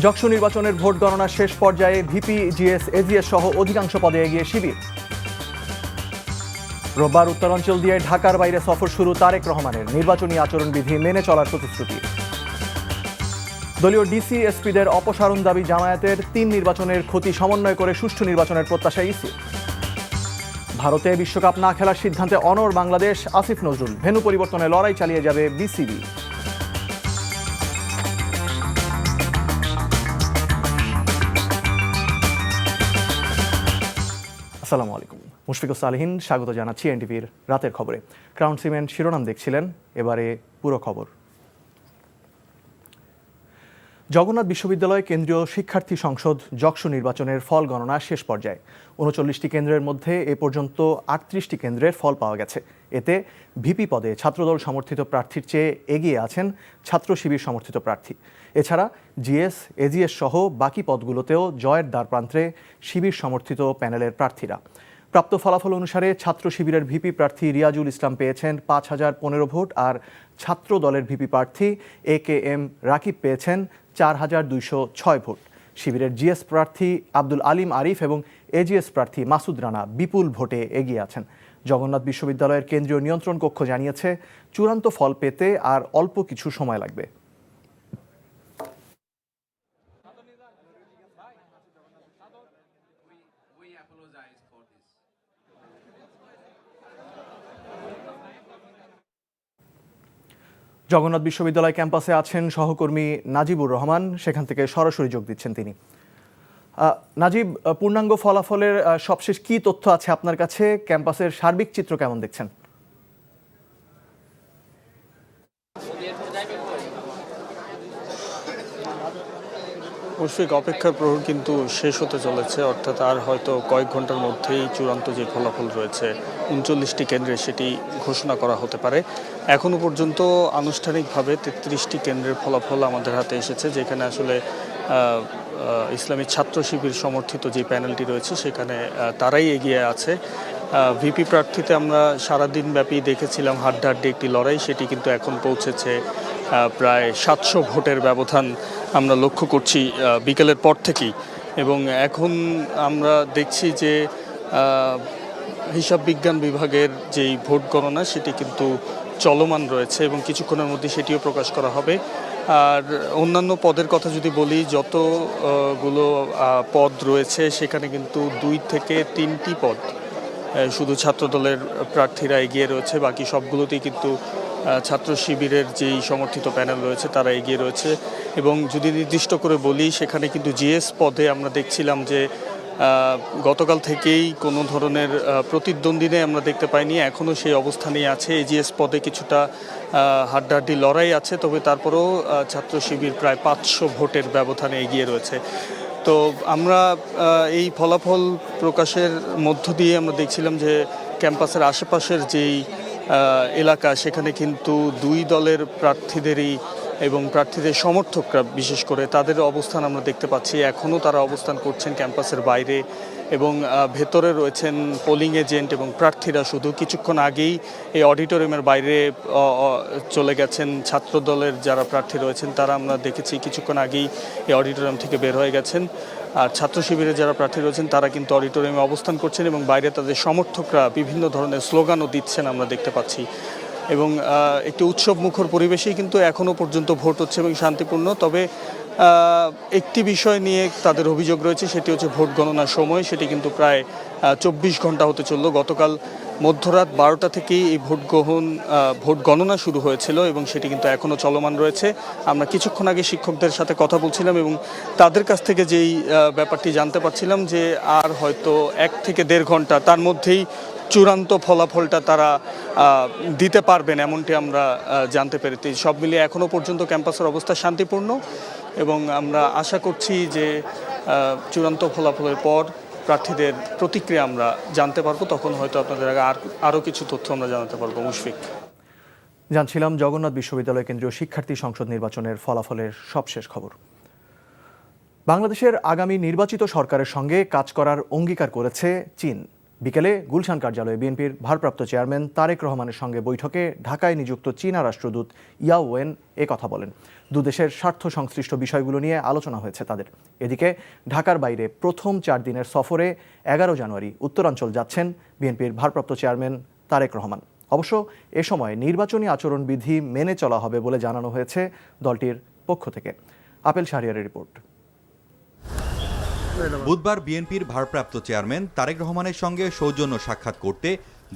যক্ষ নির্বাচনের ভোট গণনা শেষ পর্যায়ে ভিপি, জিএস, এজিএস সহ অধিকাংশ পদে এগিয়ে শিবির। রোববার উত্তরাঞ্চল দিয়ে ঢাকার বাইরে সফর শুরু তারেক রহমানের, নির্বাচনী আচরণবিধি মেনে চলার প্রতিশ্রুতি। দলীয় ডিসি, এসপিদের অপসারণ দাবি জামায়াতের, 3 নির্বাচনের ক্ষতি সমন্বয় করে সুষ্ঠু নির্বাচনের প্রত্যাশা ইসি। ভারতে বিশ্বকাপ না খেলার সিদ্ধান্তে অনড় বাংলাদেশ, আসিফ নজরুল, ভেন্যু পরিবর্তনে লড়াই চালিয়ে যাবে বিসিবি। আসসালামু আলাইকুম, মুশফিকুর সালেহীন স্বাগত জানাচ্ছি এনটিভির রাতের খবরে। ক্রাউন সিমেন্ট শিরোনাম দেখছিলেন, এবারে পুরো খবর। জগন্নাথ বিশ্ববিদ্যালয় কেন্দ্রীয় শিক্ষার্থী সংসদ যক্ষ নির্বাচনের ফল গণনা শেষ পর্যায়ে। 39টি কেন্দ্রের মধ্যে এ পর্যন্ত 38টি কেন্দ্রের ফল পাওয়া গেছে। এতে ভিপি পদে ছাত্রদল সমর্থিত প্রার্থীর চেয়ে এগিয়ে আছেন ছাত্র শিবির সমর্থিত প্রার্থী। এছাড়া জিএস, এজিএস সহ বাকি পদগুলোতেও জয়ের দ্বারপ্রান্তে শিবির সমর্থিত প্যানেলের প্রার্থীরা। প্রাপ্ত ফলাফল অনুসারে ছাত্র শিবিরের ভিপি প্রার্থী রিয়াজুল ইসলাম পেয়েছেন 5015 ভোট, আর ছাত্র দলের ভিপি প্রার্থী AKM রাকিব পেয়েছেন 4206 ভোট। শিবিরের জিএস প্রার্থী আব্দুল আলিম আরিফ এবং এজিএস প্রার্থী মাসুদ রানা বিপুল ভোটে এগিয়ে আছেন। জগন্নাথ বিশ্ববিদ্যালয়ের কেন্দ্রীয় নিয়ন্ত্রণ কক্ষ জানিয়েছে, চূড়ান্ত ফল পেতে আর অল্প কিছু সময় লাগবে। জগন্নাথ বিশ্ববিদ্যালয় ক্যাম্পাসে আছেন সহকর্মী নাজিবুর রহমান, সেখান থেকে সরাসরি যোগ দিচ্ছেন তিনি। নাজিব, পূর্ণাঙ্গ ফলাফলের সবশেষ কি তথ্য আছে আপনার কাছে? ক্যাম্পাসের সার্বিক চিত্র কেমন দেখছেন? মুশফিক, অপেক্ষার প্রহর কিন্তু শেষ হতে চলেছে, অর্থাৎ আর হয়তো কয়েক ঘন্টার মধ্যেই চূড়ান্ত যে ফলাফল রয়েছে 39টি কেন্দ্রে সেটি ঘোষণা করা হতে পারে। এখনও পর্যন্ত আনুষ্ঠানিকভাবে 33টি কেন্দ্রের ফলাফল আমাদের হাতে এসেছে, যেখানে আসলে ইসলামী ছাত্র শিবির সমর্থিত যে প্যানেলটি রয়েছে সেখানে তারাই এগিয়ে আছে। ভিপি প্রার্থীতে আমরা সারাদিন ব্যাপী দেখেছিলাম হাড্ডাহাড্ডি একটি লড়াই, সেটি কিন্তু এখন পৌঁছেছে প্রায় 700 ভোটের ব্যবধান আমরা লক্ষ্য করছি বিকেলের পর থেকেই। এবং এখন আমরা দেখছি যে হিসাব বিজ্ঞান বিভাগের যেই ভোট গণনা সেটি কিন্তু চলমান রয়েছে এবং কিছুক্ষণের মধ্যে সেটিও প্রকাশ করা হবে। আর অন্যান্য পদের কথা যদি বলি, যতগুলো পদ রয়েছে সেখানে কিন্তু 2 থেকে 3টি পদ শুধু ছাত্রদলের প্রার্থীরা এগিয়ে রয়েছে, বাকি সবগুলোতেই কিন্তু ছাত্র শিবিরের যেই সমর্থিত প্যানেল রয়েছে তারা এগিয়ে রয়েছে। এবং যদি নির্দিষ্ট করে বলি, সেখানে কিন্তু জিএস পদে আমরা দেখছিলাম যে গতকাল থেকেই কোনো ধরনের প্রতিদ্বন্দ্বী আমরা দেখতে পাইনি, এখনও সেই অবস্থানেই আছে। এজিএস পদে কিছুটা হাড্ডাহাড্ডি লড়াই আছে, তবে তারপরেও ছাত্র শিবির প্রায় 500 ভোটের ব্যবধানে এগিয়ে রয়েছে। তো আমরা এই ফলাফল প্রকাশের মধ্য দিয়ে আমরা দেখছিলাম যে ক্যাম্পাসের আশেপাশের যেই এলাকা সেখানে কিন্তু 2 দলের প্রার্থীদেরই এবং প্রার্থীদের সমর্থকরা বিশেষ করে তাদের অবস্থান আমরা দেখতে পাচ্ছি। এখনও তারা অবস্থান করছেন ক্যাম্পাসের বাইরে এবং ভেতরে রয়েছেন পোলিং এজেন্ট এবং প্রার্থীরা। শুধু কিছুক্ষণ আগেই এই অডিটোরিয়ামের বাইরে চলে গেছেন ছাত্র দলের যারা প্রার্থী রয়েছেন, তারা আমরা দেখেছি কিছুক্ষণ আগেই এই অডিটোরিয়াম থেকে বের হয়ে গেছেন। আর ছাত্র শিবিরের যারা প্রার্থী রয়েছেন তারা কিন্তু অডিটোরিয়ামে অবস্থান করছেন এবং বাইরে তাদের সমর্থকরা বিভিন্ন ধরনের স্লোগানও দিচ্ছেন আমরা দেখতে পাচ্ছি। এবং একটি উৎসব মুখর পরিবেশেই কিন্তু এখনও পর্যন্ত ভোট হচ্ছে এবং শান্তিপূর্ণ। তবে একটি বিষয় নিয়ে তাদের অভিযোগ রয়েছে, সেটি হচ্ছে ভোট গণনার সময়। সেটি কিন্তু প্রায় 24 ঘন্টা হতে চলল। গতকাল মধ্যরাত 12টা থেকেই এই ভোট গণনা শুরু হয়েছিল এবং সেটি কিন্তু এখনও চলমান রয়েছে। আমরা কিছুক্ষণ আগে শিক্ষকদের সাথে কথা বলছিলাম এবং তাদের কাছ থেকে যেই ব্যাপারটি জানতে পারছিলাম যে আর হয়তো 1 থেকে 1.5 ঘন্টা তার মধ্যেই চূড়ান্ত ফলাফলটা তারা দিতে পারবেন, এমনটি আমরা জানতে পেরেছি। সব মিলিয়ে এখনও পর্যন্ত ক্যাম্পাসের অবস্থা শান্তিপূর্ণ এবং আমরা আশা করছি যে চূড়ান্ত ফলাফলের পর প্রার্থীদের প্রতিক্রিয়া আমরা জানতে পারবো, তখন হয়তো আপনাদের আগে আরও কিছু তথ্য আমরা জানাতে পারবো। মুশফিক, জানছিলাম জগন্নাথ বিশ্ববিদ্যালয় কেন্দ্রীয় শিক্ষার্থী সংসদ নির্বাচনের ফলাফলের সবশেষ খবর। বাংলাদেশের আগামী নির্বাচিত সরকারের সঙ্গে কাজ করার অঙ্গীকার করেছে চীন। বিকেলে গুলশান কার্যালয়ে বিএনপির ভারপ্রাপ্ত চেয়ারম্যান তারেক রহমানের সঙ্গে বৈঠকে ঢাকায় নিযুক্ত চীনা রাষ্ট্রদূত ইয়াও ওয়েন কথা বলেন। দুদেশের স্বার্থ সংশ্লিষ্ট বিষয়গুলো নিয়ে আলোচনা হয়েছে তাদের। এদিকে ঢাকার বাইরে প্রথম 4 দিনের সফরে 11 জানুয়ারি উত্তরাঞ্চল যাচ্ছেন বিএনপির ভারপ্রাপ্ত চেয়ারম্যান তারেক রহমান। অবশ্য এ সময় নির্বাচনী আচরণবিধি মেনে চলা হবে বলে জানানো হয়েছে দলটির পক্ষ থেকে। আপেল শাহরিয়ারের রিপোর্ট। বুধবার বিএনপির ভারপ্রাপ্ত চেয়ারম্যান তারেক রহমানের সঙ্গে সৌজন্য সাক্ষাৎ করতে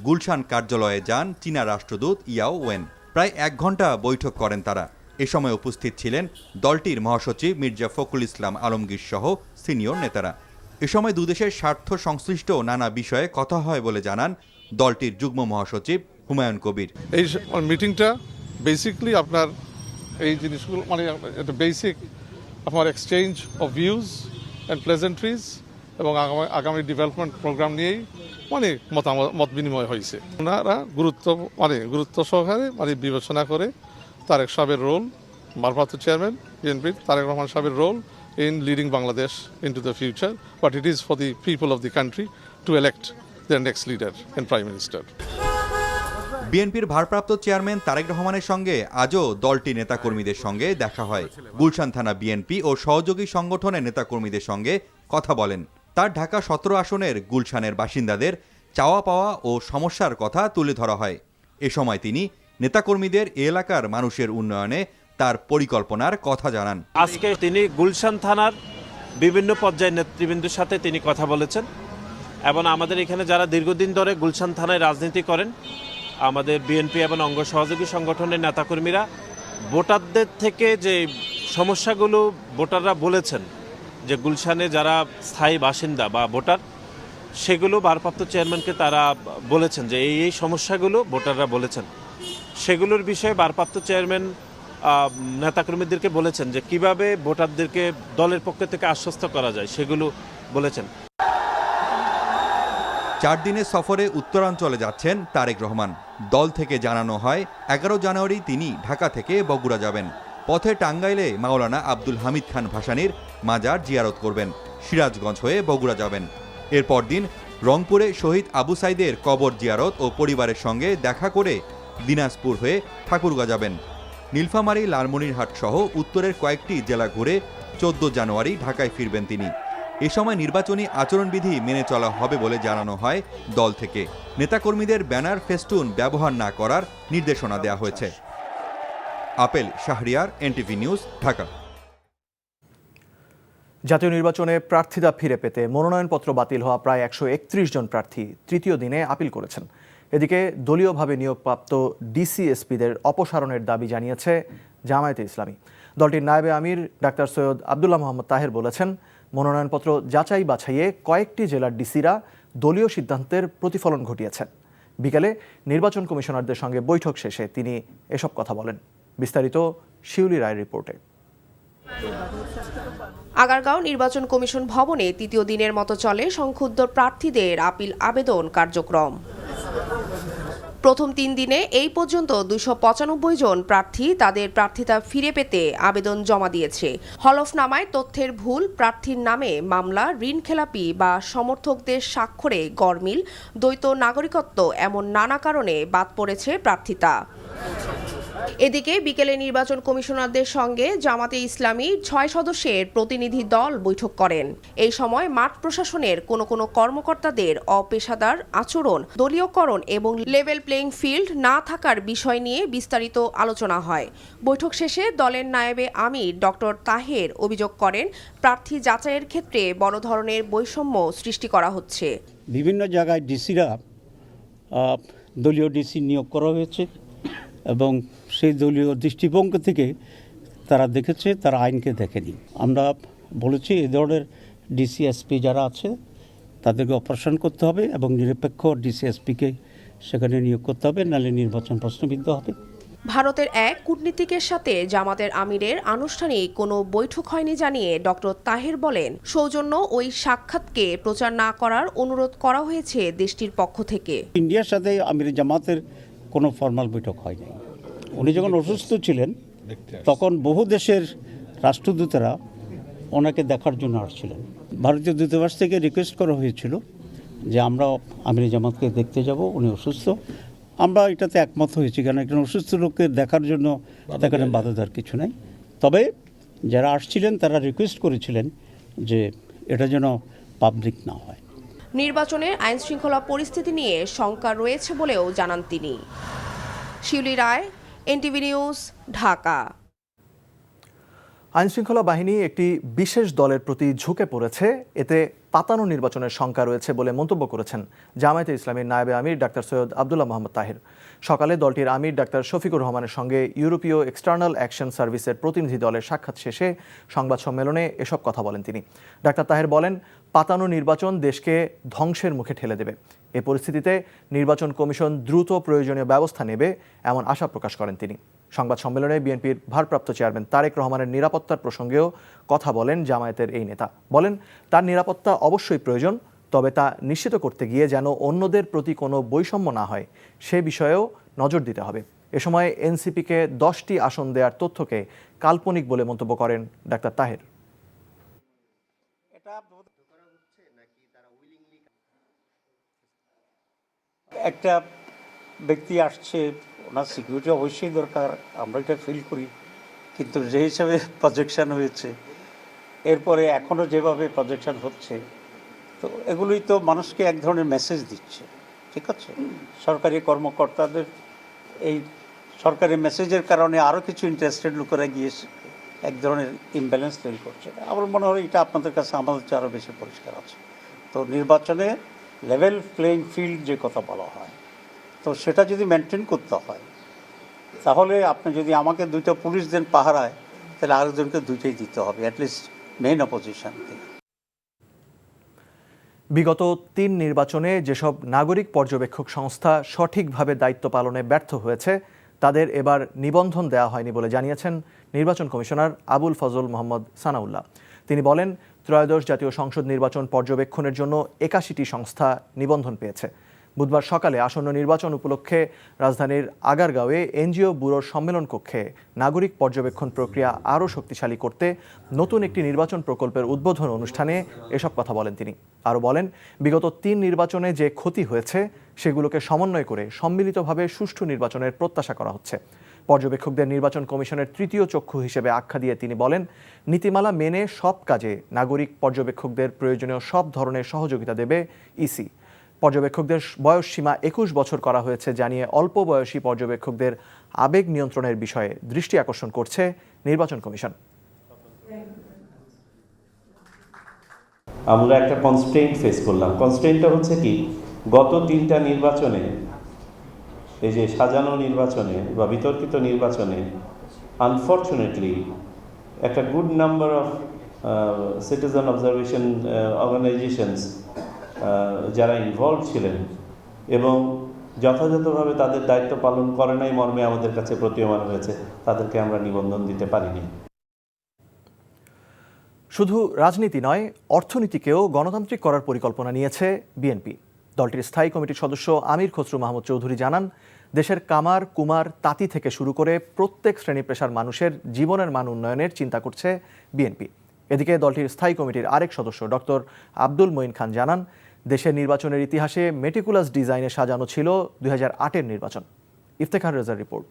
গুলশান কার্যালয়ে যান চীনা রাষ্ট্রদূত ইয়াও ওয়েন। প্রায় 1 ঘণ্টা বৈঠক করেন তারা। এ সময় উপস্থিত ছিলেন দলটির মহাসচিব মির্জা ফখরুল ইসলাম আলমগীর সহ সিনিয়র নেতারা। এ সময় দুদেশের স্বার্থ সংশ্লিষ্ট নানা বিষয়ে কথা হয় বলে জানান দলটির যুগ্ম মহাসচিব হুমায়ুন কবির। এই মিটিংটা বেসিক্যালি আপনার এই জিনিসগুলো মানে একটা বেসিক আপনার এক্সচেঞ্জ অফ ভিউজ অ্যান্ড প্লেজেন্ট্রিজ এবং আগামী ডেভেলপমেন্ট প্রোগ্রাম নিয়েই মানে মত বিনিময় হয়েছে। ওনারা গুরুত্ব সহকারে বিবেচনা করে তারেক সাহেবের রোল, ভারপ্রাপ্ত চেয়ারম্যান বিএনপির তারেক রহমান সাহেবের role in leading Bangladesh into the future, but it is for the people of the country to elect their next leader and Prime Minister. বিএনপির ভারপ্রাপ্ত চেয়ারম্যান তারেক রহমানের সঙ্গে আজও দলটি নেতাকর্মীদের সঙ্গে দেখা হয়। গুলশান থানা বিএনপি ও সহযোগী সংগঠনের নেতাকর্মীদের সঙ্গে কথা বলেন। তার ঢাকা 17 আসনের গুলশানের বাসিন্দাদের চাওয়া পাওয়া ও সমস্যার কথা তুলে ধরা হয়। এ সময় তিনি নেতাকর্মীদের এলাকার মানুষের উন্নয়নে তার পরিকল্পনার কথা জানান। আজকে তিনি গুলশান থানার বিভিন্ন পর্যায়ের নেতৃবৃন্দের সাথে তিনি কথা বলেছেন এবং আমাদের এখানে যারা দীর্ঘদিন ধরে গুলশান থানায় রাজনীতি করেন, আমাদের বিএনপি এবং অঙ্গ সহযোগী সংগঠনের নেতাকর্মীরা ভোটারদের থেকে যে সমস্যাগুলো ভোটাররা বলেছেন, যে গুলশানে যারা স্থায়ী বাসিন্দা বা ভোটার, সেগুলো ভারপ্রাপ্ত চেয়ারম্যানকে তারা বলেছেন যে এই সমস্যাগুলো ভোটাররা বলেছেন। সেগুলোর বিষয়ে ভারপ্রাপ্ত চেয়ারম্যান নেতাকর্মীদেরকে বলেছেন যে কিভাবে ভোটারদেরকে দলের পক্ষ থেকে আশ্বস্ত করা যায়, সেগুলো বলেছেন। 4 দিনের সফরে উত্তরাঞ্চলে যাচ্ছেন তারেক রহমান। দল থেকে জানানো হয় 11 জানুয়ারি তিনি ঢাকা থেকে বগুড়া যাবেন। পথে টাঙ্গাইলে মাওলানা আব্দুল হামিদ খান ভাসানীর মাজার জিয়ারত করবেন। সিরাজগঞ্জ হয়ে বগুড়া যাবেন। এরপর দিন রংপুরে শহীদ আবু সাইদের কবর জিয়ারত ও পরিবারের সঙ্গে দেখা করে দিনাজপুর হয়ে ঠাকুরগাঁ যাবেন। নীলফামারী, লালমনিরহাট সহ উত্তরের কয়েকটি জেলা ঘুরে 14 জানুয়ারি ঢাকায় ফিরবেন তিনি। এ সময় নির্বাচনী আচরণবিধি মেনে চলা হবে বলে জানানো হয় দল থেকে। নেতাকর্মীদের ব্যানার, ফেস্টুন ব্যবহার না করার নির্দেশনা দেওয়া হয়েছে। Apple Shahriar, NTV news, Dhaka. জাতীয় নির্বাচনে প্রার্থিতা ফিরে পেতে মনোনয়নপত্র বাতিল হওয়া প্রায় 131 জন প্রার্থী তৃতীয় দিনে আপিল করেছেন। এদিকে দলীয়ভাবে নিয়োগপ্রাপ্ত ডিসিএসপিদের অপসারণের দাবি জানিয়েছে জামায়াতে ইসলামী। দলটির নায়েবে আমির ডাক্তার সৈয়দ আবদুল্লাহ মোহাম্মদ তাহের বলেছেন, মনোনয়নপত্র যাচাই বাছাইয়ে কয়েকটি জেলার ডিসিরা দলীয় সিদ্ধান্তের প্রতিফলন ঘটিয়েছেন। বিকেলে নির্বাচন কমিশনারদের সঙ্গে বৈঠক শেষে তিনি এসব কথা বলেন। বিস্তারিত শিউলি রায়ের রিপোর্টে। আগারগাঁও নির্বাচন কমিশন ভবনে তৃতীয় দিনের মতো চলে সংক্ষুব্ধ প্রার্থীদের আপিল আবেদন কার্যক্রম। প্রথম 3 দিনে এই পর্যন্ত 295 জন প্রার্থী তাদের প্রার্থিতা ফিরে পেতে আবেদন জমা দিয়েছে। হলফনামায় তথ্যের ভুল, প্রার্থীর নামে মামলা, ঋণ খেলাপি বা সমর্থকদের স্বাক্ষরে গরমিল, দ্বৈত নাগরিকত্ব এমন নানা কারণে বাদ পড়েছে প্রার্থিতা। এদিকে বিকেলে নির্বাচন কমিশনারদের সঙ্গে জামাতে ইসলামী 6 সদস্যের প্রতিনিধি দল বৈঠক করেন। এই সময় মাঠ প্রশাসনের কোনো কর্মকর্তাদের অপেশাদার আচরণ, দলীয়করণ এবং লেভেল প্লেইং ফিল্ড না থাকার বিষয় নিয়ে বিস্তারিত আলোচনা হয়। বৈঠক শেষে দলের নায়েবে আমির ডক্টর তাহের অভিযোগ করেন, প্রার্থী যাচাইয়ের ক্ষেত্রে বড় ধরনের বৈষম্য সৃষ্টি করা হচ্ছে। বিভিন্ন জায়গায় ডিসিরা দলীয় ডিসি নিয়োগ করা হয়েছে এবং সেই দলীয় দৃষ্টিভঙ্গি থেকে তারা দেখেছে, তারা আইনকে দেখেনি। আমরা বলেছি এই ধরনের ডিসিএসপি যারা আছে তাদেরকে অপারেশন করতে হবে এবং নিরপেক্ষ ডিসিএসপিকে সেখানে নিয়োগ করতে হবে, নাহলে নির্বাচন প্রশ্নবিদ্ধ হবে। ভারতের এক কূটনীতিকের সাথে জামাতের আমিরের আনুষ্ঠানিক কোনো বৈঠক হয়নি জানিয়ে ডক্টর তাহের বলেন, সৌজন্য ওই সাক্ষাৎকে প্রচার না করার অনুরোধ করা হয়েছে দেশটির পক্ষ থেকে। ইন্ডিয়ার সাথে আমির জামাতের কোনো ফর্মাল বৈঠক হয়নি। উনি যখন অসুস্থ ছিলেন তখন বহু দেশের রাষ্ট্রদূতেরা ওনাকে দেখার জন্য আসছিলেন। ভারতীয় দূতাবাস থেকে রিকোয়েস্ট করা হয়েছিল যে আমরা আমির জামাতকে দেখতে যাব, উনি অসুস্থ। আমরা এটাতে একমত হয়েছি, কারণ একজন অসুস্থ লোককে দেখার জন্য দেখার বাধা দেওয়ার কিছু নাই। তবে যারা আসছিলেন তারা রিকোয়েস্ট করেছিলেন যে এটা যেন পাবলিক না হয়। নির্বাচনের আইন শৃঙ্খলা পরিস্থিতি নিয়ে শঙ্কা রয়েছে বলেও জানান তিনি। শিউলি রায়, এনটিভি নিউজ, ঢাকা। আইনশৃঙ্খলা বাহিনী একটি বিশেষ দলের প্রতি ঝুঁকে পড়েছে, এতে পাতানো নির্বাচনের শঙ্কা রয়েছে বলে মন্তব্য করেছেন জামায়াতে ইসলামীর নায়েবে আমির ডাক্তার সৈয়দ আবদুল্লাহ মোহাম্মদ তাহের। সকালে দলটির আমির ডাক্তার শফিকুর রহমানের সঙ্গে ইউরোপীয় এক্সটার্নাল অ্যাকশন সার্ভিসের প্রতিনিধি দলের সাক্ষাৎ শেষে সংবাদ সম্মেলনে এসব কথা বলেন তিনি। ডাক্তার তাহের বলেন, পাতানো নির্বাচন দেশকে ধ্বংসের মুখে ঠেলে দেবে। এ পরিস্থিতিতে নির্বাচন কমিশন দ্রুত প্রয়োজনীয় ব্যবস্থা নেবে এমন আশা প্রকাশ করেন তিনি। সংবাদ সম্মেলনে বিএনপির ভারপ্রাপ্ত চেয়ারম্যান তারেক রহমানের নিরাপত্তার প্রসঙ্গেও কথা বলেন জামায়াতের এই নেতা। বলেন, তার নিরাপত্তা অবশ্যই প্রয়োজন, তবে তা নিশ্চিত করতে গিয়ে যেন অন্যদের প্রতি কোনো বৈষম্য না হয় সে বিষয়েও নজর দিতে হবে। এ সময় এনসিপিকে 10টি আসন দেওয়ার তথ্যকে কাল্পনিক বলে মন্তব্য করেন ডাক্তার তাহের। একটা ব্যক্তি আসছে, ওনার সিকিউরিটি অবশ্যই দরকার, আমরা এটা ফিল করি, কিন্তু যে হিসাবে প্রজেকশন হয়েছে, এরপরে এখনও যেভাবে প্রজেকশন হচ্ছে, তো এগুলোই তো মানুষকে এক ধরনের মেসেজ দিচ্ছে। ঠিক আছে, সরকারি কর্মকর্তাদের এই সরকারি মেসেজের কারণে আরও কিছু ইন্টারেস্টেড লোকেরা গিয়ে এক ধরনের ইমব্যালেন্স তৈরি করছে। আমার মনে হয় এটা আপনাদের কাছে আমাদের চেয়ে আরও বেশি পরিষ্কার আছে। তো নির্বাচনে লেভেল প্লেইং ফিল্ড যে কথা বলা হয়, তো সেটা যদি মেনটেন করতে হয়, তাহলে আপনি যদি আমাকে 2টা পুলিশ দেন পাহারায়, তাহলে আরেকজনকে 2টাই দিতে হবে, অ্যাটলিস্ট মেইন অপোজিশন থেকে। বিগত 3 নির্বাচনে যেসব নাগরিক পর্যবেক্ষক সংস্থা সঠিকভাবে দায়িত্ব পালনে ব্যর্থ হয়েছে তাদের এবার নিবন্ধন দেওয়া হয়নি বলে জানিয়েছেন নির্বাচন কমিশনার আবুল ফজল মোহাম্মদ সানাউল্লাহ। তিনি বলেন, ত্রয়োদশ জাতীয় সংসদ নির্বাচন পর্যবেক্ষণের জন্য 81টি সংস্থা নিবন্ধন পেয়েছে। বুধবার সকালে আসন্ন নির্বাচন উপলক্ষে রাজধানীর আগারগাঁওয়ে এনজিও ব্যুরোর সম্মেলন কক্ষে নাগরিক পর্যবেক্ষণ প্রক্রিয়া আরও শক্তিশালী করতে নতুন একটি নির্বাচন প্রকল্পের উদ্বোধন অনুষ্ঠানে এসব কথা বলেন তিনি। আরও বলেন, বিগত 3 নির্বাচনে যে ক্ষতি হয়েছে সেগুলোকে সমন্বয় করে সম্মিলিতভাবে সুষ্ঠু নির্বাচনের প্রত্যাশা করা হচ্ছে। পর্যবেক্ষকদের নির্বাচন কমিশনের তৃতীয় চক্ষু হিসেবে আখ্যা দিয়ে তিনি বলেন, নীতিমালা মেনে সব কাজে নাগরিক পর্যবেক্ষকদের প্রয়োজনীয় সব ধরনের সহযোগিতা দেবে ইসি। পর্যবেক্ষকদের বয়স সীমা 21 বছর করা হয়েছে জানিয়ে অল্প বয়সী পর্যবেক্ষকদের আবেগ নিয়ন্ত্রণের বিষয়ে দৃষ্টি আকর্ষণ করছে নির্বাচন কমিশন। আমরা একটা কনস্ট্রেইন্ট ফেস করলাম। কনস্ট্রেইন্টটা হচ্ছে কি, গত 3টা নির্বাচনে, এই যে সাজানো নির্বাচনে বা বিতর্কিত নির্বাচনে, আনফর্চুনেটলি একটা good number of citizen observation organisations যারা ইনভলভ ছিলেন এবং যথাযথভাবে তাদের দায়িত্ব পালন করে নাই মর্মে আমাদের কাছে প্রতীয়মান হয়েছে, তাদেরকে আমরা নিবন্ধন দিতে পারিনি। শুধু রাজনীতি নয়, অর্থনীতিকেও গণতান্ত্রিক করার পরিকল্পনা নিয়েছে বিএনপি। দলটির স্থায়ী কমিটির সদস্য আমির খসরু মাহমুদ চৌধুরী জানান, দেশের কামার, কুমার, তাঁতি থেকে শুরু করে প্রত্যেক শ্রেণী পেশার মানুষের জীবনের মান উন্নয়নের চিন্তা করছে বিএনপি। এদিকে দলটির স্থায়ী কমিটির আরেক সদস্য ডক্টর আব্দুল মঈন খান জানান, দেশের নির্বাচনের ইতিহাসে মেটিকুলাস ডিজাইনে সাজানো ছিল 2008-এর নির্বাচন। ইফতেখার রেজার রিপোর্ট।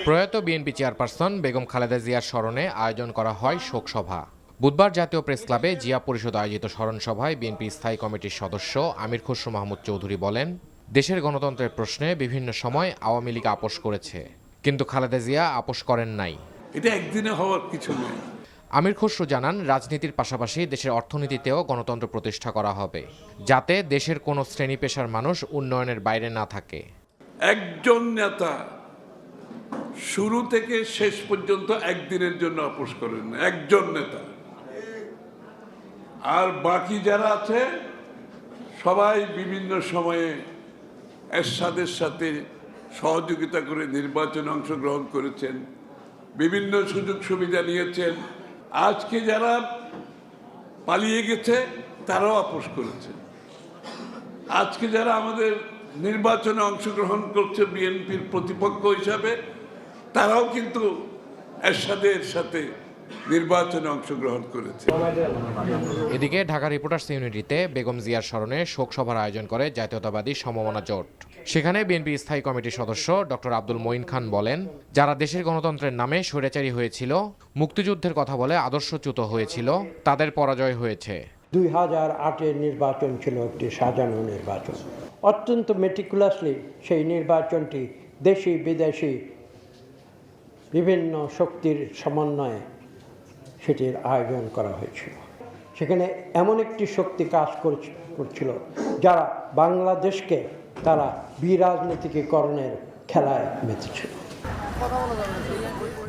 প্রয়াত বিএনপি চেয়ারপারসন বেগম খালেদা জিয়ার স্মরণে আয়োজন করা হয় শোকসভা। বুধবার জাতীয় প্রেস ক্লাবে জিয়া পরিষদ আয়োজিত স্মরণ সভায় বিএনপি স্থায়ী কমিটির সদস্য আমির খসরু মাহমুদ চৌধুরী বলেন, দেশের গণতন্ত্রের প্রশ্নে বিভিন্ন সময় আওয়ামী লীগ আপোষ করেছে, কিন্তু খালেদা জিয়া আপোষ করেন নাই। এটা একদিনে হওয়ার কিছু নয়। আমির খসরু জানান, রাজনীতির পাশাপাশি দেশের অর্থনীতিতেও গণতন্ত্র প্রতিষ্ঠা করা হবে, যাতে দেশের কোনো শ্রেণী পেশার মানুষ উন্নয়নের বাইরে না থাকে। একজন নেতা শুরু থেকে শেষ পর্যন্ত একদিনের জন্য আপোষ করেন না, একজন নেতা। আর বাকি যারা আছে সবাই বিভিন্ন সময়ে এরশাদের সাথে সহযোগিতা করে নির্বাচনে অংশগ্রহণ করেছেন, বিভিন্ন সুযোগ সুবিধা নিয়েছেন। আজকে যারা পালিয়ে গেছে তারাও আপোষ করেছে। আজকে যারা আমাদের নির্বাচনে অংশগ্রহণ করছে বিএনপির প্রতিপক্ষ হিসাবে, তারাও কিন্তু এরশাদের সাথে নির্বাচনে অংশগ্রহণ করেছে। এদিকে ঢাকা রিপোর্টার্স ইউনিটিতে বেগম জিয়ার স্মরণে শোক সভার আয়োজন করে জাতীয়তাবাদী সমমনা জোট। সেখানে বিএনপি স্থায়ী কমিটির সদস্য ডক্টর আব্দুল মঈন খান বলেন, যারা দেশের গণতন্ত্রের নামে স্বৈরাচারী হয়েছিল, মুক্তিযুদ্ধের কথা বলে আদর্শচ্যুত হয়েছিল, তাদের পরাজয় হয়েছে। 2008-এর নির্বাচন ছিল একটি সাজানো নির্বাচন। অত্যন্ত মেটিকুলাসলি সেই নির্বাচনটি দেশি বিদেশি বিভিন্ন শক্তির সমন্বয়ে সেটির আয়োজন করা হয়েছিল। সেখানে এমন একটি শক্তি কাজ করছিল যারা বাংলাদেশকে তারা বিরাজনীতিকরণের খেলায় মেতেছিল।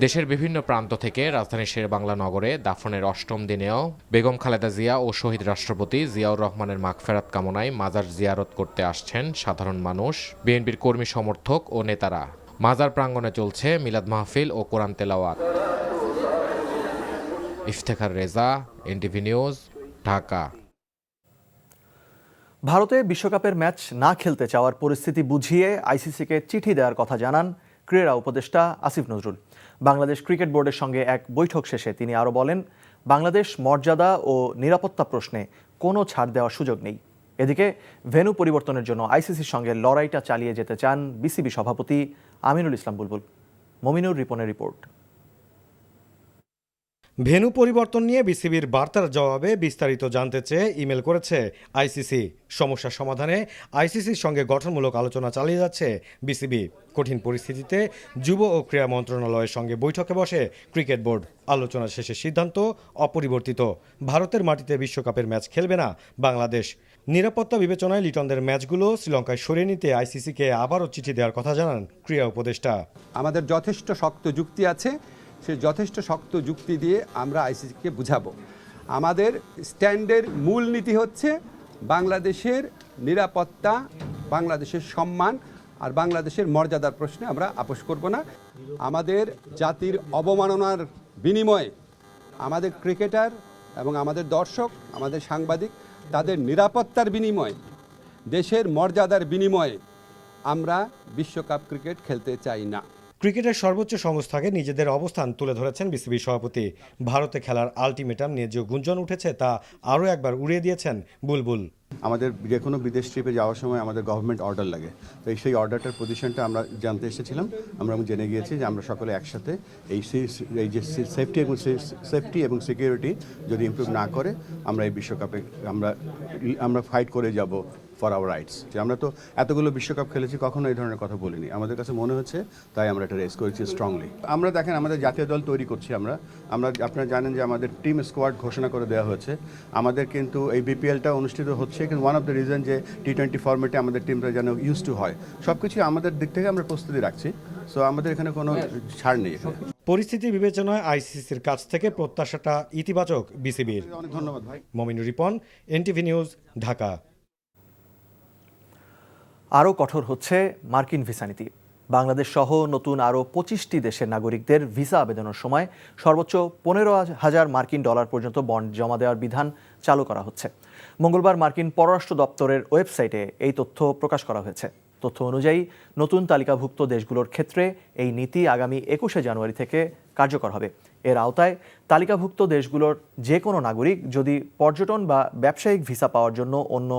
দেশের বিভিন্ন প্রান্ত থেকে রাজধানীর শেরেবাংলা নগরে দাফনের ৮ম দিনেও বেগম খালেদা জিয়া ও শহীদ রাষ্ট্রপতি জিয়াউর রহমানের মাগফেরাত কামনায় মাজার জিয়ারত করতে আসছেন সাধারণ মানুষ, বিএনপির কর্মী সমর্থক ও নেতারা। মাজার প্রাঙ্গণে চলছে মিলাদ মাহফিল ও কোরআন তেলাওয়াত। Iftekhar Reza, NTV news, Dhaka. ভারতে বিশ্বকাপের ম্যাচ না খেলতে চাওয়ার পরিস্থিতি বুঝিয়ে আইসিসিকে চিঠি দেওয়ার কথা জানান ক্রীড়া উপদেষ্টা আসিফ নজরুল। বাংলাদেশ ক্রিকেট বোর্ডের সঙ্গে এক বৈঠক শেষে তিনি আরও বলেন, বাংলাদেশ মর্যাদা ও নিরাপত্তা প্রশ্নে কোনো ছাড় দেওয়ার সুযোগ নেই। এদিকে ভেন্যু পরিবর্তনের জন্য আইসিসির সঙ্গে লড়াইটা চালিয়ে যেতে চান বিসিবি সভাপতি আমিনুল ইসলাম বুলবুল। মমিনুর রিপনের রিপোর্ট। ভেন্যু পরিবর্তন নিয়ে বিসিবির বার্তার জবাবে বিস্তারিত জানতে চেয়ে ইমেল করেছে আইসিসি। সমস্যা সমাধানে আইসিসির সঙ্গে গঠনমূলক আলোচনা চালিয়ে যাচ্ছে বিসিবি। কঠিন পরিস্থিতিতে যুব ও ক্রীড়া মন্ত্রণালয়ের সঙ্গে বৈঠকে বসে ক্রিকেট বোর্ড। আলোচনা শেষে সিদ্ধান্ত অপরিবর্তিত, ভারতের মাটিতে বিশ্বকাপের ম্যাচ খেলবে না বাংলাদেশ। নিরাপত্তা বিবেচনায় লিটনদের ম্যাচগুলো শ্রীলঙ্কায় সরিয়ে নিতে আইসিসিকে আবারও চিঠি দেওয়ার কথা জানান ক্রীড়া উপদেষ্টা। আমাদের যথেষ্ট শক্ত যুক্তি আছে, সে যথেষ্ট শক্ত যুক্তি দিয়ে আমরা আইসিসিকে বুঝাবো। আমাদের স্ট্যান্ডের মূল নীতি হচ্ছে বাংলাদেশের নিরাপত্তা, বাংলাদেশের সম্মান আর বাংলাদেশের মর্যাদার প্রশ্নে আমরা আপোস করব না। আমাদের জাতির অবমাননার বিনিময়ে আমাদের ক্রিকেটার এবং আমাদের দর্শক, আমাদের সাংবাদিক, তাদের নিরাপত্তার বিনিময়ে, দেশের মর্যাদার বিনিময়ে আমরা বিশ্বকাপ ক্রিকেট খেলতে চাই না। ক্রিকেটের সর্বোচ্চ সংস্থাকে নিজেদের অবস্থান তুলে ধরেছেন বিসিবি সভাপতি। ভারতে খেলার আলটিমেটাম নিয়ে যে গুঞ্জন উঠেছে তা আরও একবার উড়িয়ে দিয়েছেন বুলবুল। আমাদের যে কোনো বিদেশ ট্রিপে যাওয়ার সময় আমাদের গভর্নমেন্ট অর্ডার লাগে, তো সেই অর্ডারটার পজিশনটা আমরা জানতে এসেছিলাম। আমরা জেনে গিয়েছি যে আমরা সকলে একসাথে এই যে সেফটি এবং সিকিউরিটি যদি ইমপ্রুভ না করে আমরা এই বিশ্বকাপে আমরা ফাইট করে যাব ফর আওয়ার রাইটস। যে আমরা তো এতগুলো বিশ্বকাপ খেলেছি, কখনো এই ধরনের কথা বলিনি। আমাদের কাছে মনে হচ্ছে তাই আমরা এটা রেস করেছি স্ট্রংলি। আমরা দেখেন আমাদের জাতীয় দল তৈরি করছি। আমরা আপনারা জানেন যে আমাদের টিম স্কোয়াড ঘোষণা করে দেওয়া হয়েছে। আমাদের কিন্তু এই বিপিএলটা অনুষ্ঠিত হচ্ছে, কিন্তু ওয়ান অফ দ্য রিজন যে টি20 ফরম্যাটে আমাদের টিমটা যেন ইউজ টু হয়, সব কিছু আমাদের দিক থেকে আমরা প্রস্তুতি রাখছি। সো আমাদের এখানে কোনো ছাড় নেই। পরিস্থিতি বিবেচনায় আইসিসির কাছ থেকে প্রত্যাশাটা ইতিবাচক বিসিবির। অনেক ধন্যবাদ ভাই। Mominur Ripon, NTV news, Dhaka. আরও কঠোর হচ্ছে মার্কিন ভিসা নীতি। বাংলাদেশ সহ নতুন আরও 25টি দেশের নাগরিকদের ভিসা আবেদনের সময় সর্বোচ্চ 15,000 মার্কিন ডলার পর্যন্ত বন্ড জমা দেওয়ার বিধান চালু করা হচ্ছে। মঙ্গলবার মার্কিন পররাষ্ট্র দপ্তরের ওয়েবসাইটে এই তথ্য প্রকাশ করা হয়েছে। তথ্য অনুযায়ী নতুন তালিকাভুক্ত দেশগুলোর ক্ষেত্রে এই নীতি আগামী 21শে জানুয়ারি থেকে কার্যকর হবে। এর আওতায় তালিকাভুক্ত দেশগুলোর যে কোনো নাগরিক যদি পর্যটন বা ব্যবসায়িক ভিসা পাওয়ার জন্য অন্য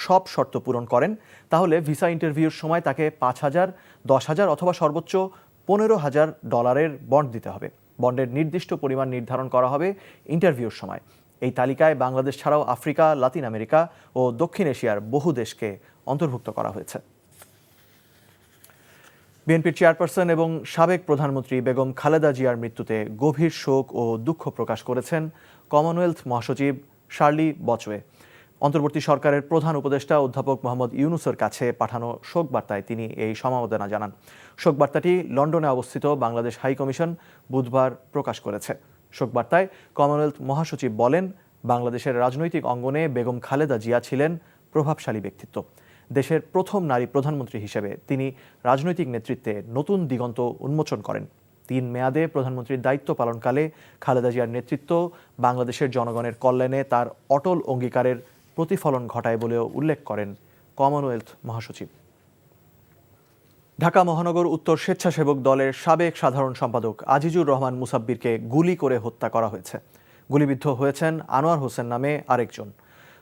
সব শর্ত পূরণ করেন, তাহলে ভিসা ইন্টারভিউর সময় তাকে 5,000, 10,000 অথবা সর্বোচ্চ 15,000 ডলারের বন্ড দিতে হবে। বন্ডের নির্দিষ্ট পরিমাণ নির্ধারণ করা হবে ইন্টারভিউর সময়। এই তালিকায় বাংলাদেশ ছাড়াও আফ্রিকা, লাতিন আমেরিকা ও দক্ষিণ এশিয়ার বহু দেশকে অন্তর্ভুক্ত করা হয়েছে। বিএনপির চেয়ারপারসন এবং সাবেক প্রধানমন্ত্রী বেগম খালেদা জিয়ার মৃত্যুতে গভীর শোক ও দুঃখ প্রকাশ করেছেন কমনওয়েলথ মহাসচিব শার্লি বচওয়ে। অন্তর্বর্তী সরকারের প্রধান উপদেষ্টা অধ্যাপক মোহাম্মদ ইউনুসের কাছে পাঠানো শোক বার্তায় তিনি এই সমবেদনা জানান। শোক বার্তাটি লন্ডনে অবস্থিত বাংলাদেশ হাই কমিশন বুধবার প্রকাশ করেছে। শোক বার্তায় কমনওয়েলথ মহাসচিব বলেন, বাংলাদেশের রাজনৈতিক অঙ্গনে বেগম খালেদা জিয়া ছিলেন প্রভাবশালী ব্যক্তিত্ব। দেশের প্রথম নারী প্রধানমন্ত্রী হিসেবে তিনি রাজনৈতিক নেতৃত্বে নতুন দিগন্ত উন্মোচন করেন। 3 মেয়াদে প্রধানমন্ত্রীর দায়িত্ব পালনকালে খালেদা জিয়ার নেতৃত্ব বাংলাদেশের জনগণের কল্যাণে তার অটল অঙ্গীকারের প্রতিফলন ঘটায় বলেও উল্লেখ করেন কমনওয়েলথ মহাসচিব। ঢাকা মহানগর উত্তর স্বেচ্ছাসেবক দলের সাবেক সাধারণ সম্পাদক আজিজুর রহমান মুসাব্বিরকে গুলি করে হত্যা করা হয়েছে। গুলিবিদ্ধ হয়েছেন আনোয়ার হোসেন নামে আরেকজন।